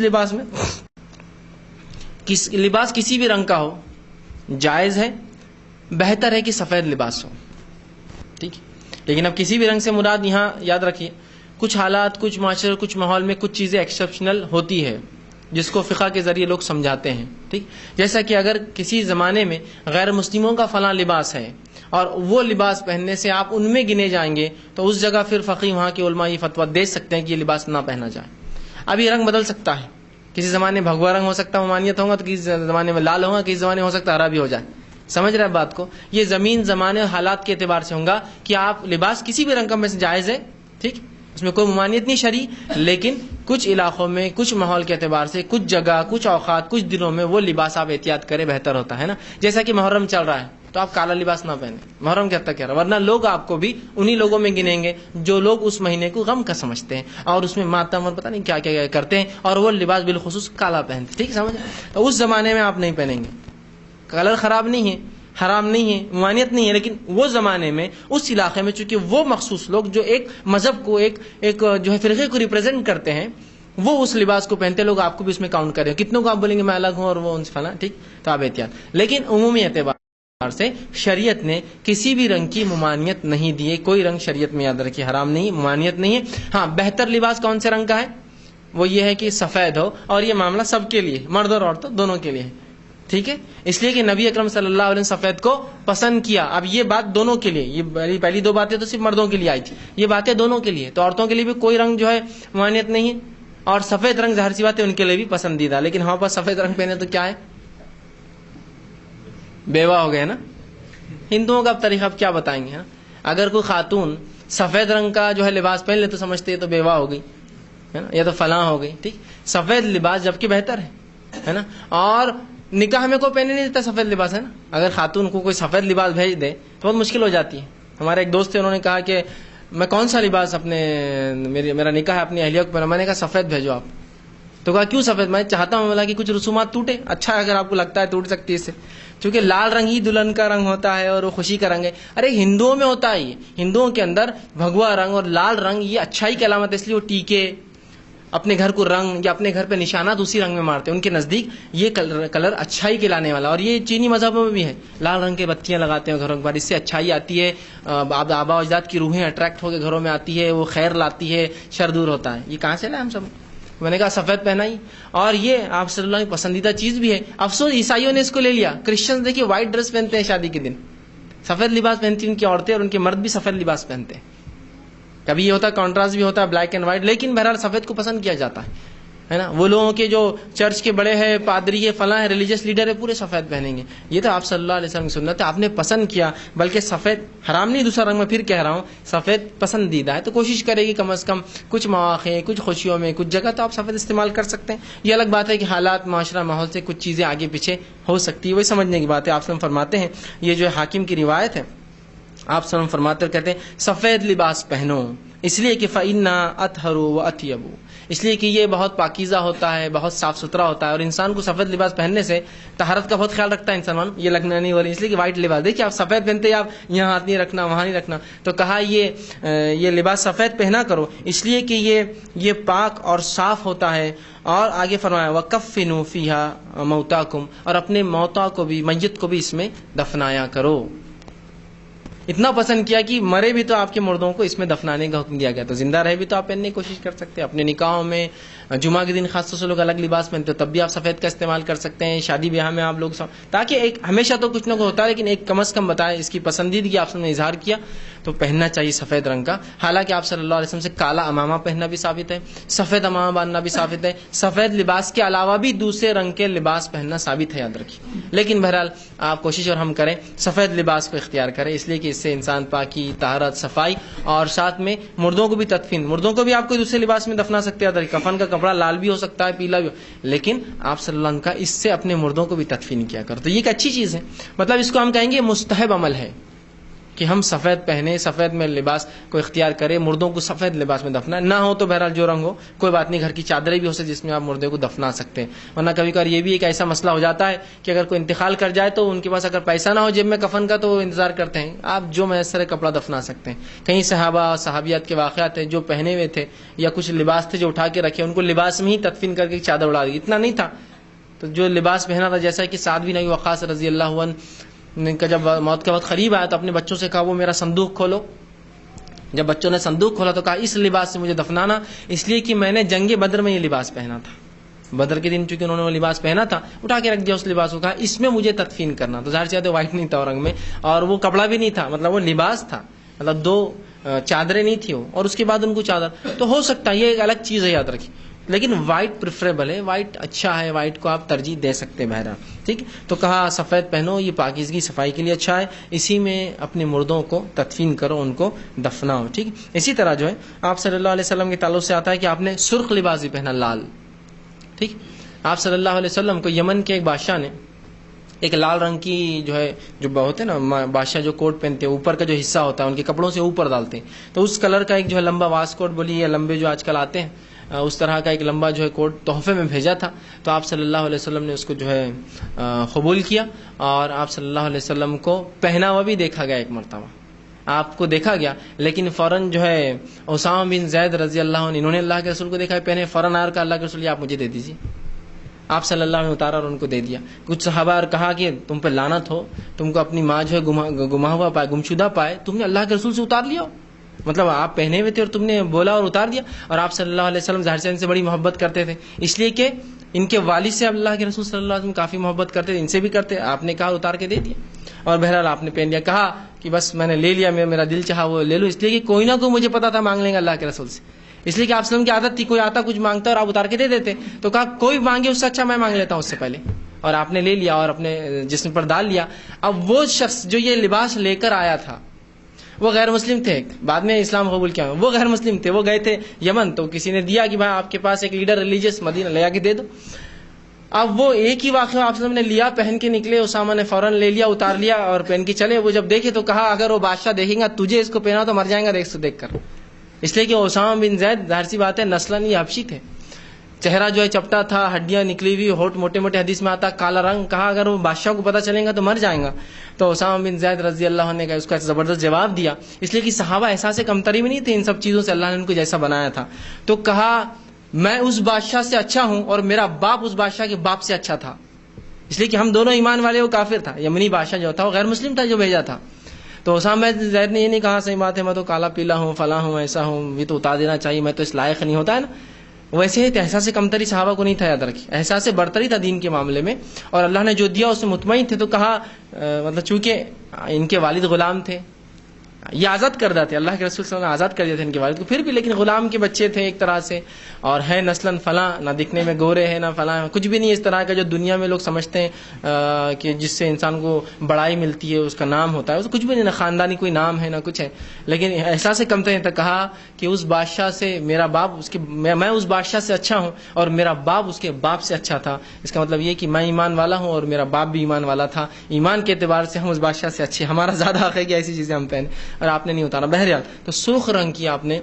لباس میں لباس کسی بھی رنگ کا ہو جائز ہے، بہتر ہے کہ سفید لباس ہو، ٹھیک ہے. لیکن اب کسی بھی رنگ سے مراد یہاں یاد رکھیے کچھ حالات، کچھ معاشرے، کچھ ماحول میں کچھ چیزیں ایکسیپشنل ہوتی ہے جس کو فقہ کے ذریعے لوگ سمجھاتے ہیں، ٹھیک. جیسا کہ اگر کسی زمانے میں غیر مسلموں کا فلاں لباس ہے اور وہ لباس پہننے سے آپ ان میں گنے جائیں گے تو اس جگہ پھر فقی وہاں کے علماء یہ فتویٰ دے سکتے ہیں کہ یہ لباس نہ پہنا جائے. اب یہ رنگ بدل سکتا ہے، کسی زمانے میں بھگوا رنگ ہو سکتا ہے، ممانعت ہوگا، تو کسی زمانے میں لال ہوگا، کسی زمانے میں ہو سکتا ہے عربی ہو جائے. سمجھ رہے ہیں بات کو؟ یہ زمین زمانے اور حالات کے اعتبار سے ہوگا کہ آپ لباس کسی بھی رنگ کا میں سے جائز ہے، ٹھیک، اس میں کوئی ممانعت نہیں شرعی، لیکن کچھ علاقوں میں، کچھ ماحول کے اعتبار سے، کچھ جگہ، کچھ اوقات، کچھ دنوں میں وہ لباس آپ احتیاط کریں بہتر ہوتا ہے نا. جیسا کہ محرم چل رہا ہے تو آپ کالا لباس نہ پہنیں، محرم کے حد تک کہہ رہا، ورنہ لوگ آپ کو بھی انہی لوگوں میں گنیں گے جو لوگ اس مہینے کو غم کا سمجھتے ہیں اور اس میں ماتم اور پتہ نہیں کیا کیا کرتے ہیں اور وہ لباس بالخصوص کالا پہنتے ہیں، ٹھیک سمجھ. تو اس زمانے میں آپ نہیں پہنیں گے. کلر خراب نہیں ہے، حرام نہیں ہے، ممانعت نہیں ہے، لیکن وہ زمانے میں اس علاقے میں چونکہ وہ مخصوص لوگ جو ایک مذہب کو، ایک جو ہے فرقے کو ریپرزینٹ کرتے ہیں، وہ اس لباس کو پہنتے، لوگ آپ کو بھی اس میں کاؤنٹ کریں. کتنوں کو آپ بولیں گے میں الگ ہوں اور وہ ان سے فلاں، ٹھیک. تو آپ احتیاط. لیکن عمومی اعتبار سے شریعت نے کسی بھی رنگ کی ممانعت نہیں دی ہے. کوئی رنگ شریعت میں یاد رکھیے حرام نہیں، ممانعت نہیں ہے. ہاں بہتر لباس کون سے رنگ کا ہے؟ وہ یہ ہے کہ سفید ہو، اور یہ معاملہ سب کے لیے، مرد اور عورتوں دونوں کے لیے ہے، ٹھیک ہے. اس لیے کہ نبی اکرم صلی اللہ علیہ وسلم سفید کو پسند کیا. اب یہ بات دونوں کے لیے، یہ پہلی دو باتیں تو صرف مردوں کے لیے آئی تھی، یہ باتیں دونوں کے لیے. تو عورتوں کے لیے بھی کوئی رنگ جو ہے ممانعت نہیں ہے، اور سفید رنگ ظاہر سی بات ہے ان کے لیے بھی پسندیدہ. لیکن ہمارے پاس سفید رنگ پہنے تو کیا ہے؟ بیوہ ہو گئے نا. ہندوؤں کا اب طریقہ اب کیا بتائیں گے. اگر کوئی خاتون سفید رنگ کا جو ہے لباس پہن لے تو سمجھتے ہیں تو بیوہ ہو گئی ہے نا، یا تو فلاں ہو گئی، ٹھیک. سفید لباس جبکہ بہتر ہے نا. اور نکاح میں کوئی پہننے نہیں دیتا سفید لباس، ہے نا. اگر خاتون کو کوئی سفید لباس بھیج دے تو بہت مشکل ہو جاتی ہے. ہمارے ایک دوست تھے، انہوں نے کہا کہ میں کون سا لباس میرا نکاح ہے اپنی اہلیہ کو پہنا. میں نے کہا سفید بھیجو آپ. تو کہا کیوں سفید؟ میں چاہتا ہوں بولا کہ کچھ رسومات ٹوٹے. اچھا اگر آپ کو لگتا ہے ٹوٹ سکتی ہے اس سے، چونکہ لال رنگ ہی دلہن کا رنگ ہوتا ہے اور وہ خوشی کا رنگ ہے. ارے ہندوؤں میں ہوتا ہے، یہ ہندوؤں کے اندر بھگوا رنگ اور لال رنگ یہ اچھائی کی علامت ہے، اس لیے وہ ٹیکے اپنے گھر کو رنگ یا اپنے گھر پہ نشانات اسی رنگ میں مارتے ہیں. ان کے نزدیک یہ کلر اچھائی کے لانے والا. اور یہ چینی مذہبوں میں بھی ہے، لال رنگ کے بتیاں لگاتے ہیں گھروں کے باہر، اس سے اچھائی آتی ہے، آبا اجداد کی روحیں اٹریکٹ ہو کے گھروں میں آتی ہے، وہ خیر لاتی ہے، شر دور ہوتا ہے. یہ کہاں سے لائے ہم سب؟ میں نے کہا سفید پہنا ہی، اور یہ آپ صلی اللہ کی پسندیدہ چیز بھی ہے. افسوس عیسائیوں نے اس کو لے لیا. کرسچنز دیکھیے وائٹ ڈریس پہنتے ہیں شادی کے دن، سفید لباس پہنتی ہیں ان کی عورتیں، اور ان کے مرد بھی سفید لباس پہنتے ہیں. کبھی یہ ہوتا ہے کانٹراسٹ بھی ہوتا ہے، بلیک اینڈ وائٹ، لیکن بہرحال سفید کو پسند کیا جاتا ہے نا. وہ لوگوں کے جو چرچ کے بڑے ہیں، پادری ہے، فلاں ہے، ریلیجیس لیڈر ہے، پورے سفید پہنیں گے. یہ تو آپ صلی اللہ علیہ وسلم کی سنت ہے، آپ نے پسند کیا. بلکہ سفید حرام نہیں، دوسرا رنگ میں پھر کہہ رہا ہوں سفید پسندیدہ ہے. تو کوشش کرے گی کم از کم کچھ مواقع، کچھ خوشیوں میں، کچھ جگہ تو آپ سفید استعمال کر سکتے ہیں. یہ الگ بات ہے کہ حالات، معاشرہ، ماحول سے کچھ چیزیں آگے پیچھے ہو سکتی ہے، وہی سمجھنے کی بات ہے. آپ فرماتے ہیں، یہ جو حاکم کی روایت ہے، آپ صلی اللہ علیہ وسلم فرماتے کہتے ہیں سفید لباس پہنو، اس لیے کہ فَإِنَّا أَطْهَرُ وَأَطْيَبُ، اس لیے کہ یہ بہت پاکیزہ ہوتا ہے، بہت صاف ستھرا ہوتا ہے. اور انسان کو سفید لباس پہننے سے طہارت کا بہت خیال رکھتا ہے انسان. یہ لگنا نہیں والی، اس لیے کہ وائٹ لباس دیکھیے آپ سفید پہنتے ہیں، آپ یہاں ہاتھ نہیں رکھنا، وہاں نہیں رکھنا. تو کہا یہ لباس سفید پہنا کرو، اس لیے کہ یہ پاک اور صاف ہوتا ہے. اور آگے فرمایا وَكَفِّنُوا فِيهَا مَوْتَاكُمْ، اور اپنے موتا کو بھی، میت کو بھی اس میں دفنایا کرو. اتنا پسند کیا کہ مرے بھی تو آپ کے مردوں کو اس میں دفنانے کا حکم دیا گیا. تو زندہ رہے بھی تو آپ پہننے کی کوشش کر سکتے ہیں. اپنے نکاحوں میں، جمعہ کے دن خاص طور سے لوگ الگ لباس پہنتے ہیں، تب بھی آپ سفید کا استعمال کر سکتے ہیں. شادی بیاہ میں آپ لوگ تاکہ ایک ہمیشہ تو کچھ نہ کچھ ہوتا ہے، لیکن ایک کم از کم بتائے اس کی پسندیدگی آپ نے اظہار کیا تو پہننا چاہیے سفید رنگ کا. حالانکہ آپ صلی اللہ علیہ وسلم سے کالا امامہ پہننا بھی ثابت ہے، سفید امامہ باندھنا بھی ثابت ہے، سفید لباس کے علاوہ بھی دوسرے رنگ کے لباس پہننا ثابت ہے، یاد رکھیے. لیکن بہرحال آپ کوشش اور ہم کریں سفید لباس کو اختیار کریں، اس لیے کہ اس سے انسان پاکی، طہارت، صفائی، اور ساتھ میں مردوں کو بھی تدفین. مردوں کو بھی آپ کوئی دوسرے لباس میں دفنا سکتے ہیں، کفن کا کپڑا لال بھی ہو سکتا ہے، پیلا بھی ہو، لیکن آپ صلی اللہ علیہ وسلم کا اس سے اپنے مردوں کو بھی تدفین کیا کر. تو یہ ایک اچھی چیز ہے، مطلب اس کو ہم کہیں گے مستحب عمل ہے. کہ ہم سفید پہنے، سفید میں لباس کو اختیار کرے، مردوں کو سفید لباس میں دفنا نہ ہو تو بہرحال جو رنگ ہو کوئی بات نہیں، گھر کی چادریں بھی ہو سکتی جس میں آپ مردے کو دفنا سکتے ہیں. ورنہ کبھی کبھار یہ بھی ایک ایسا مسئلہ ہو جاتا ہے کہ اگر کوئی انتقال کر جائے تو ان کے پاس اگر پیسہ نہ ہو جیب میں کفن کا تو وہ انتظار کرتے ہیں، آپ جو میسر ہے کپڑا دفنا سکتے ہیں. کئی صحابہ صحابیات کے واقعات ہیں جو پہنے ہوئے تھے یا کچھ لباس تھے جو اٹھا کے رکھے، ان کو لباس میں ہی تدفین کر کے چادر اڑا دی، اتنا نہیں تھا تو جو لباس پہنا تھا. جیسا کہ سعد بن ابی وقاص رضی اللہ عنہ کا جب موت کا وقت قریب آیا تو اپنے بچوں سے کہا وہ میرا صندوق کھولو. جب بچوں نے صندوق کھولا تو کہا اس لباس سے مجھے دفنانا، اس لیے کہ میں نے جنگ بدر میں یہ لباس پہنا تھا. بدر کے دن چونکہ انہوں نے وہ لباس پہنا تھا، اٹھا کے رکھ دیا اس لباس کو، کہا اس میں مجھے تدفین کرنا. تو ظاہر سی بات ہے وائٹ نہیں تھا رنگ میں، اور وہ کپڑا بھی نہیں تھا، مطلب وہ لباس تھا، مطلب دو چادریں نہیں تھی وہ، اور اس کے بعد ان کو چادر. تو ہو سکتا ہے یہ ایک الگ چیز ہے، یاد رکھیے، لیکن وائٹ پریفریبل ہے، وائٹ اچھا ہے، وائٹ کو آپ ترجیح دے سکتے بہرحال. ٹھیک، تو کہا سفید پہنو، یہ پاکیزگی صفائی کے لیے اچھا ہے، اسی میں اپنے مردوں کو تدفین کرو، ان کو دفناؤ. ٹھیک، اسی طرح جو ہے آپ صلی اللہ علیہ وسلم کے تعلق سے آتا ہے کہ آپ نے سرخ لباس بھی پہنا، لال. ٹھیک، آپ صلی اللہ علیہ وسلم کو یمن کے ایک بادشاہ نے ایک لال رنگ کی جو ہے جو ہوتے ہیں نا بادشاہ جو کوٹ پہنتے ہیں اوپر کا جو حصہ ہوتا ہے ان کے کپڑوں سے اوپر ڈالتے ہیں، تو اس کلر کا ایک جو ہے لمبا واس کوٹ بولی یا لمبے جو آج کل آتے ہیں اس طرح کا ایک لمبا جو ہے کوٹ تحفے میں بھیجا تھا. تو آپ صلی اللہ علیہ وسلم نے اس کو جو ہے قبول کیا، اور آپ صلی اللہ علیہ وسلم کو پہنا ہوا بھی دیکھا گیا. ایک مرتبہ آپ کو دیکھا گیا، لیکن فوراً جو ہے اسامہ بن زید رضی اللہ عنہ انہوں نے اللہ کے رسول کو دیکھا پہنے، فوراً آر کا اللہ کے رسول یہ آپ مجھے دے دیجیے. آپ صلی اللہ علیہ وسلم اتارا اور ان کو دے دیا. کچھ صحابہ اور کہا کہ تم پہ لعنت ہو، تم کو اپنی ماں جو ہے گما ہوا پائے، گمشدہ پائے، تم نے اللہ کے رسول سے اتار لیا. مطلب آپ پہنے ہوئے تھے اور تم نے بولا اور اتار دیا. اور آپ صلی اللہ علیہ وسلم ظاہر سے ان سے بڑی محبت کرتے تھے، اس لیے کہ ان کے والد سے اللہ کے رسول صلی اللہ علیہ وسلم کافی محبت کرتے تھے، ان سے بھی کرتے. آپ نے کہا اتار کے دے دیا، اور بہرحال آپ نے پہن لیا. کہا کہ بس میں نے لے لیا، میرا دل چاہا وہ لے لو، اس لیے کہ کوئی نہ کوئی مجھے پتا تھا مانگ لیں گے اللہ کے رسول سے، اس لیے کہ آپ وسلم کی عادت تھی کوئی آتا کچھ مانگتا اور آپ اتار کے دے دیتے. تو کہا کوئی مانگے اس سے اچھا میں مانگ لیتا ہوں اس سے پہلے، اور آپ نے لے لیا اور اپنے جسم پر ڈال لیا. اب وہ شخص جو یہ لباس لے کر آیا تھا وہ غیر مسلم تھے، بعد میں اسلام قبول کیا، وہ غیر مسلم تھے، وہ گئے تھے یمن، تو کسی نے دیا کہ بھائی آپ کے پاس ایک لیڈر ریلیجیس مدینہ لے آ کے دے دو. اب وہ ایک ہی واقعہ آپ نے لیا، پہن کے نکلے، اسامہ نے فوراً لے لیا، اتار لیا اور پہن کے چلے. وہ جب دیکھے تو کہا اگر وہ بادشاہ دیکھیں گا تجھے اس کو پہنا تو مر جائیں گا دیکھ کر، اس لیے کہ اسامہ بن زید ظاہر سی بات ہے نسلاً یہ حبشی تھے، چہرہ جو ہے چپٹا تھا، ہڈیاں نکلی ہوئی، ہونٹ موٹے موٹے، حدیث میں آتا کالا رنگ. کہا اگر وہ بادشاہ کو پتہ چلے گا تو مر جائیں گا. تو اسامہ بن زید رضی اللہ عنہ نے اس کا زبردست جواب دیا، اس لیے کہ صحابہ احساس کمتری میں نہیں تھے ان سب چیزوں سے، اللہ نے ان کو جیسا بنایا تھا. تو کہا میں اس بادشاہ سے اچھا ہوں اور میرا باپ اس بادشاہ کے باپ سے اچھا تھا، اس لیے کہ ہم دونوں ایمان والے. وہ کافر تھا، یمنی بادشاہ جو تھا وہ غیر مسلم تھا جو بھیجا تھا. تو اسامہ بن زید نے یہ نہیں کہا صحیح بات ہے میں تو کالا پیلا ہوں، فلاں ہوں، ایسا ہوں، یہ تو اتار دینا چاہیے، میں تو اس لائق نہیں ہوتا ہے نا. ویسے ہی احساس کمتری صحابہ کو نہیں تھا، یاد رکھیے، احساس برتری تھا دین کے معاملے میں، اور اللہ نے جو دیا اس سے مطمئن تھے. تو کہا مطلب چونکہ ان کے والد غلام تھے، یہ آزاد کر دیتے، اللہ کے رسول صلی اللہ علیہ وسلم نے آزاد کر دیے تھے ان کے والد کو، پھر بھی لیکن غلام کے بچے تھے ایک طرح سے، اور ہے نسلاً فلاں، نہ دکھنے میں گورے ہیں نہ فلاں، کچھ بھی نہیں اس طرح کا جو دنیا میں لوگ سمجھتے ہیں کہ جس سے انسان کو بڑائی ملتی ہے، اس کا نام ہوتا ہے، اس کچھ بھی نہیں، نہ خاندانی کوئی نام ہے نہ کچھ ہے. لیکن احساس کمتری تک کہا کہ اس بادشاہ سے میرا باپ میں اس بادشاہ سے اچھا ہوں اور میرا باپ اس کے باپ سے اچھا تھا. اس کا مطلب یہ کہ میں ایمان والا ہوں اور میرا باپ بھی ایمان والا تھا، ایمان کے اعتبار سے ہم اس بادشاہ سے اچھے، ہمارا زیادہ حق ہے کہ ایسی چیزیں ہم پہنے، اور آپ نے نہیں اتارا. بہرحال تو سرخ رنگ کی آپ نے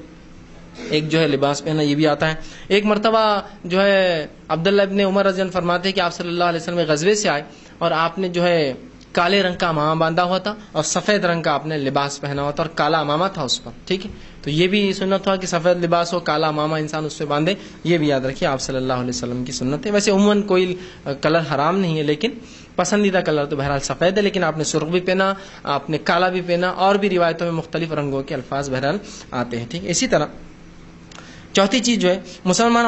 ایک جو ہے لباس پہنا، یہ بھی آتا ہے. ایک مرتبہ جو ہے عبداللہ ابن عمر رضی اللہ عنہ فرماتے ہیں کہ آپ صلی اللہ علیہ وسلم غزوے سے آئے اور آپ نے جو ہے کالے رنگ کا امامہ باندھا ہوا تھا اور سفید رنگ کا آپ نے لباس پہنا ہوا تھا اور کالا امامہ تھا اس پر. ٹھیک ہے، تو یہ بھی سنت ہوا کہ سفید لباس ہو، کالا امامہ انسان اس سے باندھے، یہ بھی یاد رکھیے آپ صلی اللہ علیہ وسلم کی سنت ہے. ویسے عموماً کوئی کلر حرام نہیں ہے، لیکن پسندیدہ کلر تو بہرحال سفید ہے، لیکن آپ نے سرخ بھی پہنا، آپ نے کالا بھی پہنا، اور بھی روایتوں میں مختلف رنگوں کے الفاظ بہرحال آتے ہیں. ٹھیک، اسی طرح چوتھی چیز جو ہے مسلمان